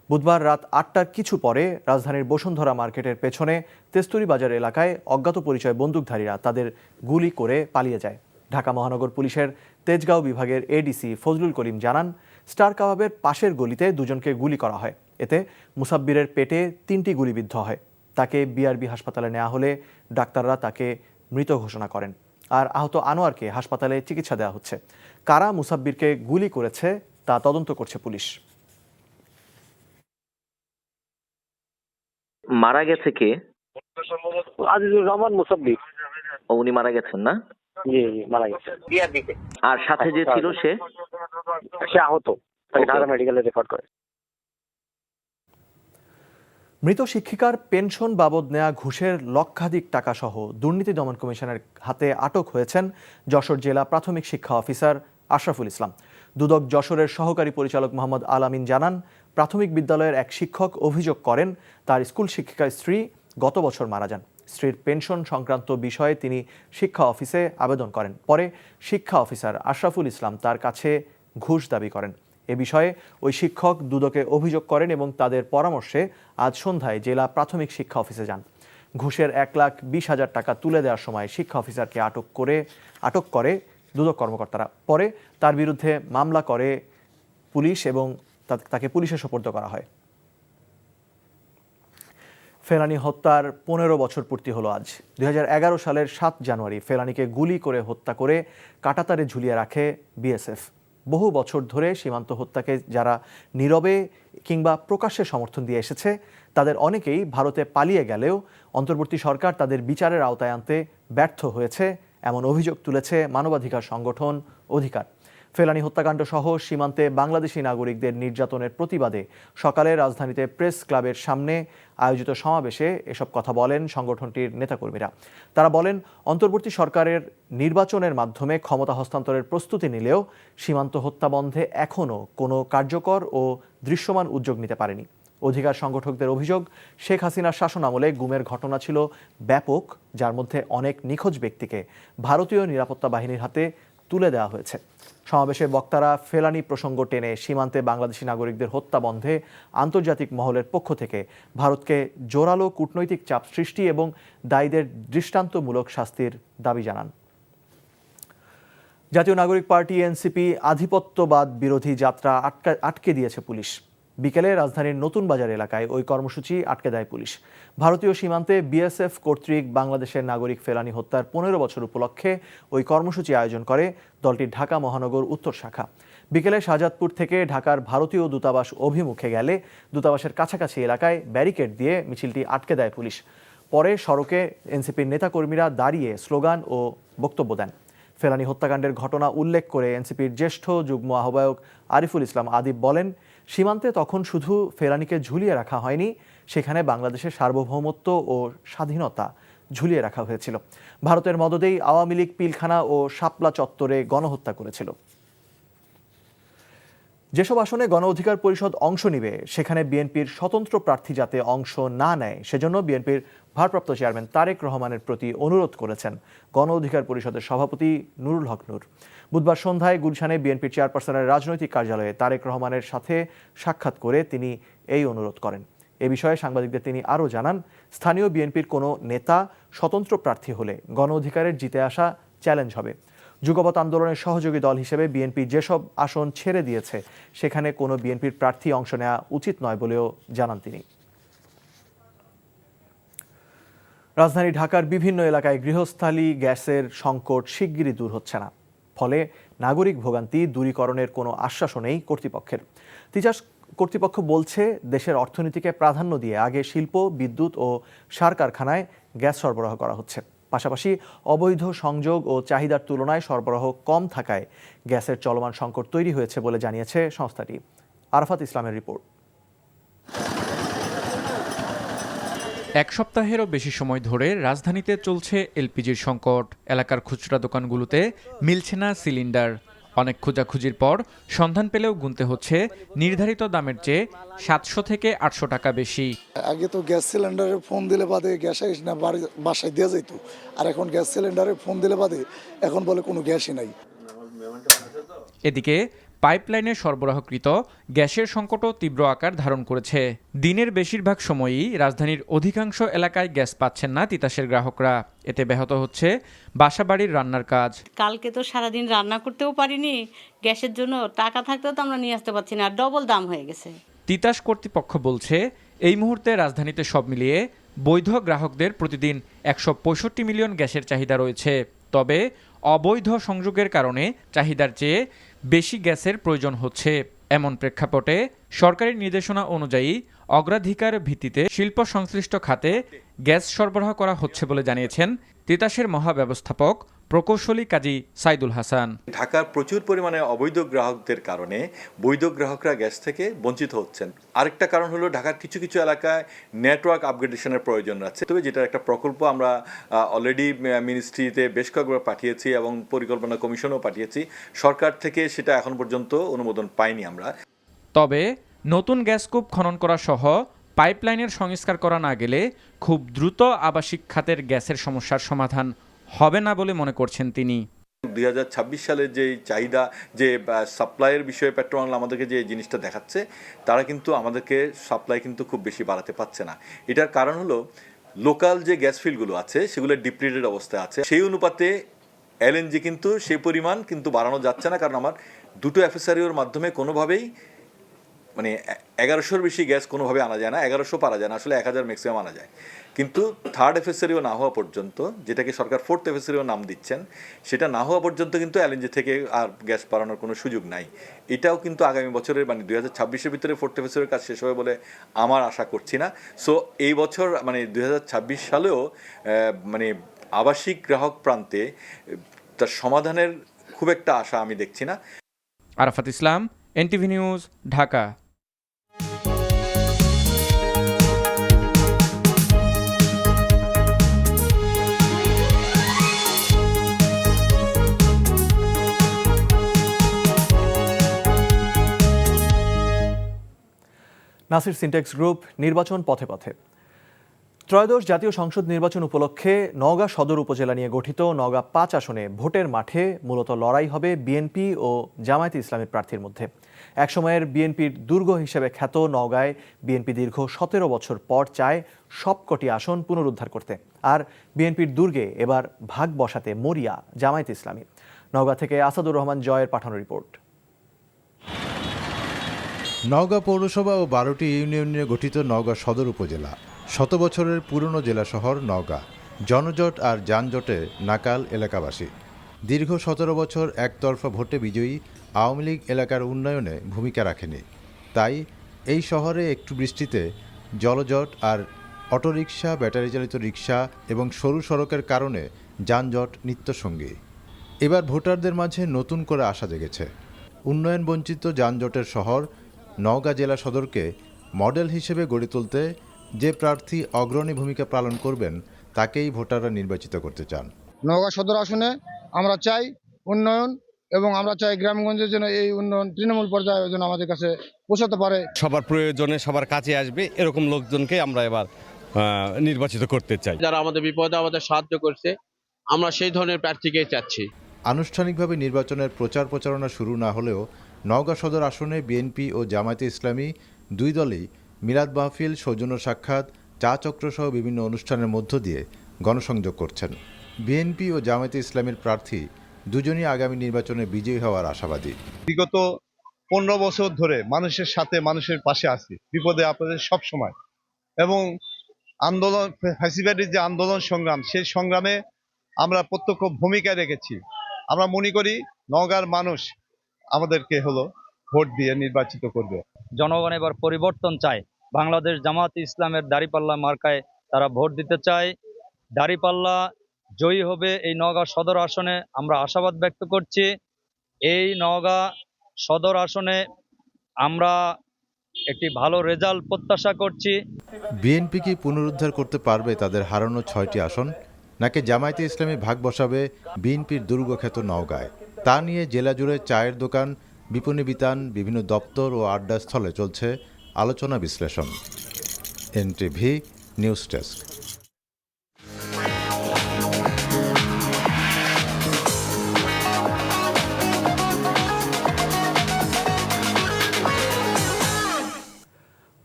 বুধবার রাত ৮টার কিছু পরে রাজধানীর বসুন্ধরা মার্কেটের পেছনে তেস্তুরি বাজার এলাকায় অজ্ঞাত পরিচয় বন্দুকধারীরা তাদের গুলি করে পালিয়ে যায়। ঢাকা মহানগর পুলিশের তেজগাঁও বিভাগের এডিসি ফজলুল করিম জানান, স্টার কাবাবের পাশের গলিতে দুজনকে গুলি করা হয়। এতে মুসাব্বিরের পেটে ৩টি গুলিবিদ্ধ হয়। তাকে বিআরবি হাসপাতালে নেওয়া হলে ডাক্তাররা তাকে মৃত ঘোষণা করেন। আর আহত আনোয়ারকে হাসপাতালে চিকিৎসা দেওয়া হচ্ছে। কারা মুসাব্বিরকে গুলি করেছে তা তদন্ত করছে পুলিশ। মারা গেছে কে? আজিজুর রহমান মুসাব্বির। উনি মারা গেছেন না? জি মারা গেছে। আর সাথে যে ছিল সে আহত, তাকে ঢাকা মেডিকেলে রেফার করে। মৃত শিক্ষিকার পেনশন বাবদ নেয়া ঘুষের লক্ষাধিক টাকা সহ দুর্নীতি দমন কমিশনের হাতে আটক হয়েছেন যশোর জেলা প্রাথমিক শিক্ষা অফিসার আশরাফুল ইসলাম। দুদক যশোরের সহকারী পরিচালক মোহাম্মদ আল আমিন জানান, প্রাথমিক বিদ্যালয়ের এক শিক্ষক অভিযোগ করেন তার স্কুল শিক্ষিকার স্ত্রী গত বছর মারা যান। স্ত্রীর পেনশন সংক্রান্ত বিষয়ে তিনি শিক্ষা অফিসে আবেদন করেন। পরে শিক্ষা অফিসার আশরাফুল ইসলাম তার কাছে ঘুষ দাবি করেন। এ বিষয়ে ওই শিক্ষক দুদকে অভিযোগ করেন এবং তাদের পরামর্শে আজ সন্ধ্যায় জেলা প্রাথমিক শিক্ষা অফিসে যান। ঘুষের ১,২০,০০০ টাকা তুলে দেওয়ার সময় শিক্ষা অফিসারকে আটক করে দুদক কর্মকর্তারা। পরে তার বিরুদ্ধে মামলা করে পুলিশ এবং তাকে পুলিশে সোপর্দ করা হয়। ফেলানী হত্যার ১৫ বছর পূর্তি হলো আজ। ২০১১ সালের ৭ জানুয়ারি ফেলানীকে গুলি করে হত্যা করে কাঁটাতারে ঝুলিয়ে রাখে বিএসএফ। বহু বছর ধরে সীমান্ত হত্যাকে যারা নীরবে কিংবা প্রকাশ্যে সমর্থন দিয়ে এসেছে তাদের অনেকেই ভারতে পালিয়ে গেলেও অন্তর্বর্তী সরকার তাদের বিচারের আওতায় আনতে ব্যর্থ হয়েছে, এমন অভিযোগ তুলেছে মানবাধিকার সংগঠন অধিকার। ফেলানী হত্যাকাণ্ড সহ সীমান্তে বাংলাদেশি নাগরিকদের নির্যাতনের প্রতিবাদে সকালে রাজধানীতে প্রেস ক্লাবের সামনে আয়োজিত সমাবেশে এসব কথা বলেন সংগঠনটির নেতাকর্মীরা। তারা বলেন, অন্তর্বর্তী সরকারের নির্বাচনের মাধ্যমে ক্ষমতা হস্তান্তরের প্রস্তুতি নিলেও সীমান্ত হত্যা বন্ধে এখনও কোনো কার্যকর ও দৃশ্যমান উদ্যোগ নিতে পারেনি। অধিকার সংগঠকদের অভিযোগ, শেখ হাসিনার শাসনামলে গুমের ঘটনা ছিল ব্যাপক, যার মধ্যে অনেক নিখোঁজ ব্যক্তিকে ভারতীয় নিরাপত্তা বাহিনীর হাতে তুলে দেওয়া হয়েছে। সমাবেশে বক্তারা ফেলানী প্রসঙ্গ টেনে সীমান্তে বাংলাদেশি নাগরিকদের হত্যা বন্ধে আন্তর্জাতিক মহলের পক্ষ থেকে ভারতকে জোরালো কূটনৈতিক চাপ সৃষ্টি এবং দায়ীদের দৃষ্টান্তমূলক শাস্তির দাবি জানান। জাতীয় নাগরিক পার্টি এনসিপি আধিপত্যবাদ বিরোধী যাত্রা আটকে দিয়েছে পুলিশ। বিকেলে রাজধানীর নতুন বাজার এলাকায় ওই কর্মসূচি আটকে দেয় পুলিশ। ভারতীয় সীমান্তে বিএসএফ কর্তৃক বাংলাদেশের নাগরিক ফেলানী হত্যার ১৫ বছর উপলক্ষে ওই কর্মসূচি আয়োজন করে দলটির ঢাকা মহানগর উত্তর শাখা। বিকেলে শাহজাদপুর থেকে ঢাকার ভারতীয় দূতাবাস অভিমুখে গেলে দূতাবাসের কাছাকাছি এলাকায় ব্যারিকেড দিয়ে মিছিলটি আটকে দেয় পুলিশ। পরে সড়কে এনসিপির নেতাকর্মীরা দাঁড়িয়ে স্লোগান ও বক্তব্য দেন। ফেলানী হত্যাকাণ্ডের ঘটনা উল্লেখ করে এনসিপির জ্যেষ্ঠ যুগ্ম আহ্বায়ক আরিফুল ইসলাম আদিব বলেন, সীমান্তে তখন শুধু ফেলানীকে ঝুলিয়ে রাখা হয়নি, সেখানে বাংলাদেশের সার্বভৌমত্ব ও স্বাধীনতা ঝুলিয়ে রাখা হয়েছিল। ভারতের মদদেই আওয়ামী লীগ পিলখানা ও শাপলা চত্বরে গণহত্যা করেছিল। যেসব আসনে গণ অধিকার পরিষদ অংশ নিবে সেখানে বিএনপির স্বতন্ত্র প্রার্থী যাতে অংশ না নেয় সেজন্য বিএনপির ভারপ্রাপ্ত চেয়ারম্যান তারেক রহমানের প্রতি অনুরোধ করেছেন গণ অধিকার পরিষদের সভাপতি নুরুল হক নূর। বুধবার সন্ধ্যায় গুলশানে বিএনপির চেয়ারপারসনের রাজনৈতিক কার্যালয়ে তারেক রহমানের সাথে সাক্ষাৎ করে তিনি এই অনুরোধ করেন। এ বিষয়ে সাংবাদিকদের তিনি আরও জানান, স্থানীয় বিএনপির কোনো নেতা স্বতন্ত্র প্রার্থী হলে গণ অধিকারের জিতে আসা চ্যালেঞ্জ হবে। যুগপৎ আন্দোলনের সহযোগী দল হিসেবে বিএনপি যেসব আসন ছেড়ে দিয়েছে সেখানে কোনো বিএনপির প্রার্থী অংশ নেওয়া উচিত নয় বলেও জানান তিনি। রাজধানী ঢাকার বিভিন্ন এলাকায় গৃহস্থালী গ্যাসের সংকট শিগগিরই দূর হচ্ছে না। ফলে নাগরিক ভোগান্তি দূরীকরণের কোনো আশ্বাসও নেই কর্তৃপক্ষের। তিতাস কর্তৃপক্ষ বলছে, দেশের অর্থনীতিকে প্রাধান্য দিয়ে আগে শিল্প, বিদ্যুৎ ও সার কারখানায় গ্যাস সরবরাহ করা হচ্ছে। পাশাপাশি অবৈধ সংযোগ ও চাহিদার তুলনায় সরবরাহ কম থাকায় গ্যাসের চলমান সংকট তৈরি হয়েছে বলে জানিয়েছে সংস্থাটি। আরাফাত ইসলামের রিপোর্ট। এক সপ্তাহেরও বেশি সময় ধরে রাজধানীতে চলছে এলপিজির সংকট। এলাকার খুচরা দোকানগুলোতে মিলছে না সিলিন্ডার। অনেক খোঁজাখুঁজির পর সন্ধান পেলেও গুনতে হচ্ছে নির্ধারিত দামের চেয়ে 700 থেকে 800 টাকা বেশি। আগে তো গ্যাস সিলিন্ডারে ফোন দিলে বাদে গ্যাস না বাসায় দেওয়া যেত, আর এখন গ্যাস সিলিন্ডারে ফোন দিলে বাদে এখন বলে কোনো গ্যাসই নাই। এদিকে পাইপলাইনে সরবরাহকৃত গ্যাসের সংকটও তীব্র আকার ধারণ করেছে। দিনের বেশিরভাগ সময়ই রাজধানীর অধিকাংশ এলাকায় গ্যাস পাচ্ছেন না তিতাসের গ্রাহকরা। এতে ব্যাহত হচ্ছে বাসাবাড়ির রান্নার কাজ। কালকে তো সারাদিন রান্না করতেও পারিনি, গ্যাসের জন্য টাকা থাকতেও তো আমরা নিয়ে আসতে পারছি না, আর ডবল দাম হয়ে গেছে। তিতাস কর্তৃপক্ষ বলছে এই মুহূর্তে রাজধানীতে সব মিলিয়ে বৈধ গ্রাহকদের প্রতিদিন 165 মিলিয়ন গ্যাসের চাহিদা রয়েছে। তবে অবৈধ সংযোগের কারণে চাহিদার চেয়ে বেশি গ্যাসের প্রয়োজন হচ্ছে। এমন প্রেক্ষাপটে সরকারি নির্দেশনা অনুযায়ী অগ্রাধিকার ভিত্তিতে শিল্প সংশ্লিষ্ট খাতে গ্যাস সরবরাহ করা হচ্ছে বলে জানিয়েছেন তিতাসের মহাব্যবস্থাপক প্রকৌশলী কাজী সাইদুল হাসান। ঢাকার প্রচুর পরিমাণে অবৈধ গ্রাহকদের কারণে বৈধ গ্রাহকরা গ্যাস থেকে বঞ্চিত হচ্ছেন। আরেকটা কারণ হলো ঢাকার কিছু কিছু এলাকায় নেটওয়ার্ক আপগ্রেডেশনের প্রয়োজন আছে, তবে যেটার একটা প্রকল্প আমরা অলরেডি মিনিস্ট্রিতে বেশ কয়েকবার পাঠিয়েছি এবং পরিকল্পনা কমিশনও পাঠিয়েছি। সরকার থেকে সেটা এখন পর্যন্ত অনুমোদন পাইনি আমরা। তবে নতুন গ্যাসকূপ খনন করা সহ পাইপলাইনের সংস্কার করা না গেলে খুব দ্রুত আবাসিক খাতের গ্যাসের সমস্যার সমাধান হবে না বলে মনে করছেন তিনি। 2026 সালের যে চাহিদা, যে সাপ্লাইয়ের বিষয়ে পেট্রোবাংলা আমাদেরকে যে জিনিসটা দেখাচ্ছে, তারা কিন্তু আমাদেরকে সাপ্লাই কিন্তু খুব বেশি বাড়াতে পারছে না। এটার কারণ হলো লোকাল যে গ্যাস ফিল্ডগুলো আছে সেগুলো ডিপ্লিটেড অবস্থায় আছে। সেই অনুপাতে এলএনজি কিন্তু সেই পরিমাণ কিন্তু বাড়ানো যাচ্ছে না, কারণ আমার দুটো এফএসআরইউর মাধ্যমে কোনোভাবেই মানে 1100-র বেশি গ্যাস কোনোভাবে আনা যায় না, 1100 পারা যায় না, আসলে 1000 ম্যাক্সিমাম আনা যায়। কিন্তু থার্ড এফএসআরইউ না হওয়া পর্যন্ত, যেটাকে সরকার ফোর্থ এফএসআরইউ নাম দিচ্ছেন, সেটা না হওয়া পর্যন্ত কিন্তু এলএনজি থেকে আর গ্যাস বাড়ানোর কোনো সুযোগ নাই। এটাও কিন্তু আগামী বছরের মানে 2026-এর ভিতরে ফোর্থ এফএসআরইউর কাজ শেষ হবে বলে আমার আশা করছি না। সো এই বছর মানে 2026 সালেও মানে আবাসিক গ্রাহক প্রান্তে তার সমাধানের খুব একটা আশা আমি দেখছি না। Arafat Islam, NTV news, Dhaka. Nasir Syntex group, নির্বাচন পথে পথে। ত্রয়োদশ জাতীয় সংসদ নির্বাচন উপলক্ষে নওগাঁ সদর উপজেলা নিয়ে গঠিত নওগাঁ 5 আসনে ভোটের মাঠে মূলত লড়াই হবে বিএনপি ও জামায়াতে ইসলামীর প্রার্থীর মধ্যে। একসময়ের বিএনপির দুর্গ হিসেবে খ্যাত নওগাঁয় বিএনপি দীর্ঘ 17 বছর পর চায় সবকটি আসন পুনরুদ্ধার করতে। আর বিএনপির দুর্গে এবার ভাগ বসাতে মরিয়া জামায়াতে ইসলামী। নওগাঁ থেকে আসাদুর রহমান জয়ের পাঠানো রিপোর্ট। নওগাঁ পৌরসভা ও 12টি ইউনিয়ন নিয়ে গঠিত নওগাঁ সদর উপজেলা। 100 বছরের পুরনো জেলা শহর নওগাঁ। জনজট আর যানজটে নাকাল এলাকাবাসী। দীর্ঘ 17 বছর একতরফা ভোটে বিজয়ী আওয়ামী লীগ এলাকার উন্নয়নে ভূমিকা রাখেনি। তাই এই শহরে একটু বৃষ্টিতে জলজট আর অটোরিকশা, ব্যাটারি চালিত রিকশা এবং সরু সড়কের কারণে যানজট নিত্যসঙ্গী। এবার ভোটারদের মাঝে নতুন করে আশা জেগেছে। উন্নয়ন বঞ্চিত যানজটের শহর নওগাঁ জেলা সদরকে মডেল হিসেবে গড়ে তুলতে যে প্রার্থী অগ্রণী ভূমিকা পালন করবেন তাকেই ভোটাররা নির্বাচিত করতে চান। নওগাঁ সদর আসনে আমরা চাই উন্নয়ন, এবং আমরা চাই গ্রামগঞ্জের জন্য এই উন্নয়ন তৃণমূল পর্যায়ে যেন আমাদের কাছে পৌঁছাতে পারে। সবার প্রয়োজনে সবার কাছে আসবে এরকম লোকজনকে আমরা এবার নির্বাচিত করতে চাই। যারা আমাদের বিপদে আমাদের সাহায্য করছে, আমরা সেই ধরনের প্রার্থীকেই চাচ্ছি। আনুষ্ঠানিকভাবে নির্বাচনের প্রচার প্রচারণা শুরু না হলেও নওগাঁ সদর আসনে বিএনপি ও জামায়াতে ইসলামী দুই দলই মিলাদ মাহফিল, সৌজন্য সাক্ষাৎ, চা চক্র সহ বিভিন্ন অনুষ্ঠানের মধ্য দিয়ে গণসংযোগ করছেন। বিএনপি ও জামায়াতে ইসলামীর প্রার্থী দুজনই আগামী নির্বাচনে বিজয়ী হওয়ার আশাবাদী। বিগত 15 বছর ধরে মানুষের সাথে মানুষের পাশে আছি, বিপদে আপনাদের সব সময়, এবং আন্দোলন ফ্যাসিবাদের যে আন্দোলন সংগ্রাম, সেই সংগ্রামে আমরা প্রত্যক্ষ ভূমিকা রেখেছি। আমরা মনে করি নওগাঁর মানুষ আমাদেরকে ভোট দিয়ে নির্বাচিত করবে। জনগণ এবার পরিবর্তন চায়। বাংলাদেশ জামায়াতে ইসলামের দাঁড়িপাল্লা মার্কায় তারা ভোট দিতে চায়। দাঁড়িপাল্লা জয়ী হবে এই নওগাঁ সদর আসনে, আমরা আশাবাদ ব্যক্ত করছি। এই নওগাঁ সদর আসনে আমরা একটি ভালো রেজাল্ট প্রত্যাশা করছি। বিএনপি কি পুনরুদ্ধার করতে পারবে তাদের হারানো 6টি আসন, নাকি জামায়াতে ইসলামী ভাগ বসাবে বিএনপির দুর্গখ্যাত নওগাঁয়? তা নিয়ে জেলা জুড়ে চায়ের দোকান, বিপণী বিতান, বিভিন্ন দপ্তর ও আড্ডাস্থলে চলছে আলোচনা বিশ্লেষণ। NTV news desk.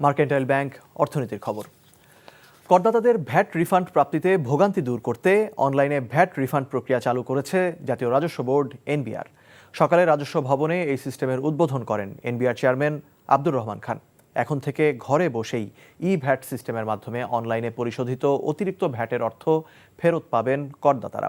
Mercantile bank অর্থনীতির খবর। করদাতাদের ভ্যাট রিফান্ড প্রাপ্তিতে ভোগান্তি দূর করতে অনলাইনে ভ্যাট রিফান্ড প্রক্রিয়া চালু করেছে জাতীয় রাজস্ব বোর্ড এনবিআর। সকালে রাজস্ব ভবনে এই সিস্টেমের উদ্বোধন করেন এনবিআর চেয়ারম্যান আব্দুর রহমান খান। এখন থেকে ঘরে বসেই ভ্যাট সিস্টেমের মাধ্যমে অনলাইনে পরিশোধিত অতিরিক্ত ভ্যাটের অর্থ ফেরত পাবেন করদাতারা।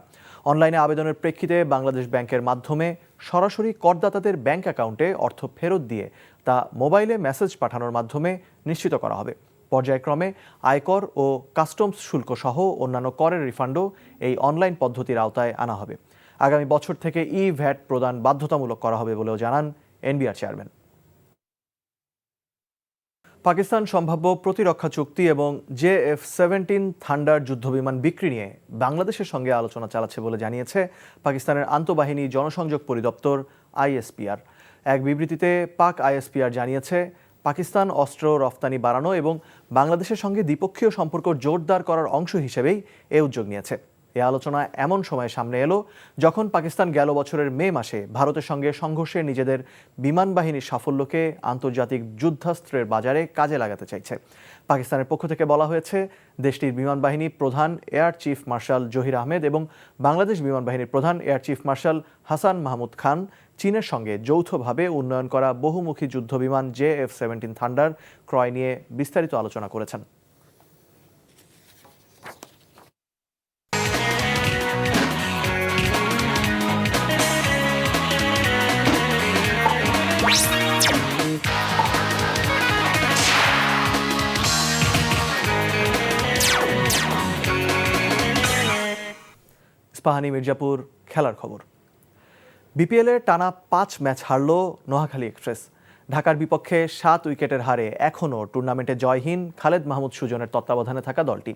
অনলাইনে আবেদনের প্রেক্ষিতে বাংলাদেশ ব্যাংকের মাধ্যমে সরাসরি করদাতাদের ব্যাংক অ্যাকাউন্টে অর্থ ফেরত দিয়ে তা মোবাইলে মেসেজ পাঠানোর মাধ্যমে নিশ্চিত করা হবে। পর্যায়ক্রমে আয়কর ও কাস্টমস শুল্ক সহ অন্যান্য করের রিফান্ডও এই অনলাইন পদ্ধতির আওতায় আনা হবে। আগামী বছর থেকে ভ্যাট প্রদান বাধ্যতামূলক করা হবে বলেও জানান এনবিআর চেয়ারম্যান। পাকিস্তান সম্ভাব্য প্রতিরক্ষা চুক্তি এবং JF-17 থান্ডার যুদ্ধবিমান বিক্রি নিয়ে বাংলাদেশের সঙ্গে আলোচনা চালাচ্ছে বলে জানিয়েছে পাকিস্তানের আন্তঃবাহিনী জনসংযোগ পরিদপ্তর ISPR। এক বিবৃতিতে পাক ISPR জানিয়েছে, পাকিস্তান অস্ত্র রফতানি বাড়ানো এবং বাংলাদেশের সঙ্গে দ্বিপক্ষীয় সম্পর্ক জোরদার করার অংশ হিসেবেই এ উদ্যোগ নিয়েছে। এ আলোচনা এমন সময় সামনে এলো যখন পাকিস্তান গেল বছরের মে মাসে ভারতের সঙ্গে সংঘর্ষে নিজেদের বিমান বাহিনীর সাফল্যকে আন্তর্জাতিক যুদ্ধাস্ত্রের বাজারে কাজে লাগাতে চাইছে। পাকিস্তানের পক্ষ থেকে বলা হয়েছে, দেশটির বিমান বাহিনী প্রধান air chief marshal Zahir Ahmed এবং বাংলাদেশ বিমান বাহিনীর প্রধান air chief marshal Hasan Mahmud Khan চীনের সঙ্গে যৌথভাবে উন্নয়ন করা বহুমুখী যুদ্ধবিমান JF-17 থান্ডার ক্রয় নিয়ে বিস্তারিত আলোচনা করেছেন। ইস্পাহানি মির্জাপুর খেলার খবর। বিপিএলে টানা 5 ম্যাচ হারল নোয়াখালী এক্সপ্রেস। ঢাকার বিপক্ষে 7 উইকেটের হারে এখনও টুর্নামেন্টে জয়হীন খালেদ মাহমুদ সুজনের তত্ত্বাবধানে থাকা দলটি।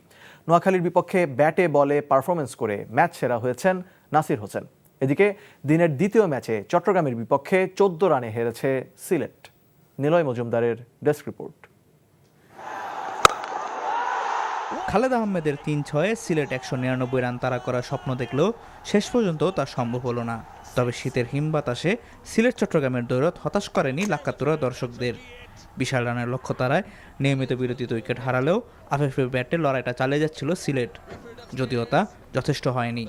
নোয়াখালীর বিপক্ষে ব্যাটে বলে পারফরমেন্স করে ম্যাচ সেরা হয়েছেন নাসির হোসেন। এদিকে দিনের দ্বিতীয় ম্যাচে চট্টগ্রামের বিপক্ষে 14 রানে হেরেছে সিলেট। নিলয় মজুমদারের ডেস্ক রিপোর্ট। খালেদ আহমেদের 3-6-এ সিলেট 199 রান তাড়া করার স্বপ্ন দেখলেও শেষ পর্যন্ত তা সম্ভব হলো না। তবে শীতের হিম বাতাসে সিলেট চট্টগ্রামের দৌড়ত হতাশ করেনি লাক্কাতুরা দর্শকদের। বিশাল রানের লক্ষ্য তারায় নিয়মিত বিরতিতে উইকেট হারালেও আফেফে ব্যাটে লড়াইটা চালিয়ে যাচ্ছিল সিলেট, যদিও তা যথেষ্ট হয়নি।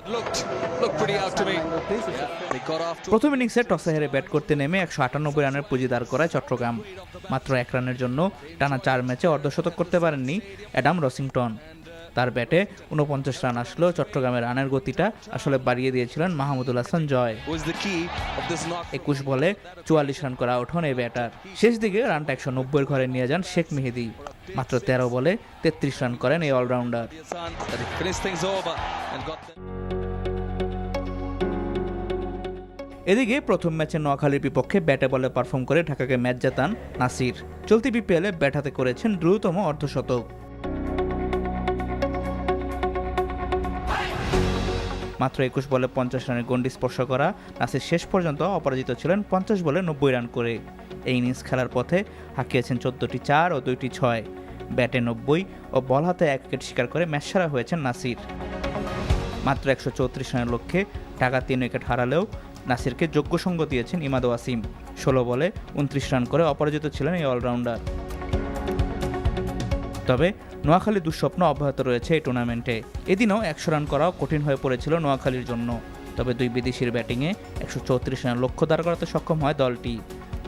প্রথম ইনিংসে টসে হেরে ব্যাট করতে নেমে 198 রানের পুঁজি দাঁড় করায় চট্টগ্রাম। মাত্র 1 রানের জন্য টানা 4 ম্যাচে অর্ধশতক করতে পারেননি অ্যাডাম রসিংটন। তার ব্যাটে 49 রান আসলেও চট্টগ্রামের রানের গতিটা আসলে বাড়িয়ে দিয়েছিলেন মাহমুদুল হাসান জয়। 21 বলে 44 রান করে আউট হন এই ব্যাটার। শেষ দিকে রানটা 190 ঘরে নিয়ে যান শেখ মেহেদি। মাত্র 13 বলে 33 রান করেন এই অলরাউন্ডার। এদিকে প্রথম ম্যাচে নোয়াখালীর বিপক্ষে ব্যাটে বলে পারফর্ম করে ঢাকাকে ম্যাচ জেতান নাসির। চলতি বিপিএলে ব্যাট হাতে করেছেন দ্রুততম অর্ধশতক। মাত্র 21 বলে 50 রানের গন্ডি স্পর্শ করা নাসির শেষ পর্যন্ত অপরাজিত ছিলেন 50 বলে 90 রান করে। এই ইনিংস খেলার পথে হাঁকিয়েছেন 14টি 4 ও 2টি 6। ব্যাটে 90 ও বল হাতে 1 উইকেট শিকার করে ম্যাচ সেরা হয়েছেন নাসির। মাত্র 134 রানের লক্ষ্যে ঢাকা 3 উইকেট হারালেও নাসিরকে যোগ্য সঙ্গ দিয়েছেন ইমাদ ওয়াসিম। 16 বলে 29 রান করে অপরাজিত ছিলেন এই অলরাউন্ডার। তবে নোয়াখালী দুঃস্বপ্ন অব্যাহত রয়েছে এই টুর্নামেন্টে। এদিনও 100 রান করাও কঠিন হয়ে পড়েছিল নোয়াখালীর জন্য। তবে 2 বিদেশির ব্যাটিংয়ে 134 রানের লক্ষ্য দাঁড় করাতে সক্ষম হয় দলটি।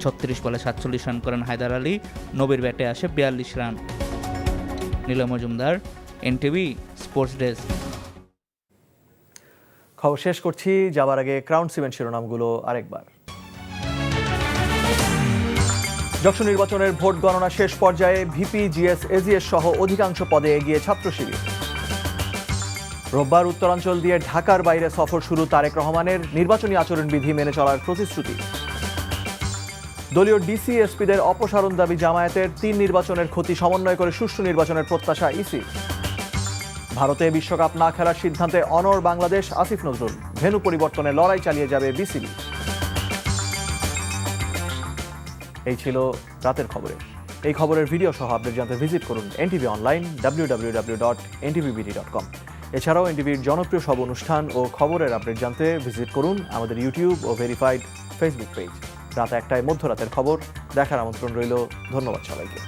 36 বলে 47 রান করেন হায়দার আলী। নবীর ব্যাটে আসে 42 run. Niloy Majumdar, NTV sports desk. খবর শেষ করছি, যাবার আগে ক্রাউন সিমেন্ট শিরোনামগুলো আরেকবার। যশোর নির্বাচনের ভোট গণনা শেষ পর্যায়ে ভিপি, জিএস, এজিএস সহ অধিকাংশ পদে এগিয়ে ছাত্র শিবির। রোববার উত্তরাঞ্চল দিয়ে ঢাকার বাইরে সফর শুরু তারেক রহমানের, নির্বাচনী আচরণবিধি মেনে চলার প্রতিশ্রুতি। দলীয় ডিসি, এসপিদের অপসারণ দাবি জামায়াতের, 3 নির্বাচনের ক্ষতি সমন্বয় করে সুষ্ঠু নির্বাচনের প্রত্যাশা ইসি। ভারতে বিশ্বকাপ না খেলার সিদ্ধান্তে অনড় বাংলাদেশ, আসিফ নজরুল। ভেন্যু পরিবর্তনে লড়াই চালিয়ে যাবে বিসিবি। এই ছিল রাতের খবরে। এই খবরের ভিডিও সহ আপডেট জানতে ভিজিট করুন এনটিভি অনলাইন www.ntvbd.com। এছাড়াও এনটিভির জনপ্রিয় সব অনুষ্ঠান ও খবরের আপডেট জানতে ভিজিট করুন আমাদের ইউটিউব ও ভেরিফাইড ফেসবুক পেজ। রাত 1টায় মধ্যরাতের খবর দেখার আমন্ত্রণ রইল। ধন্যবাদ সবাইকে।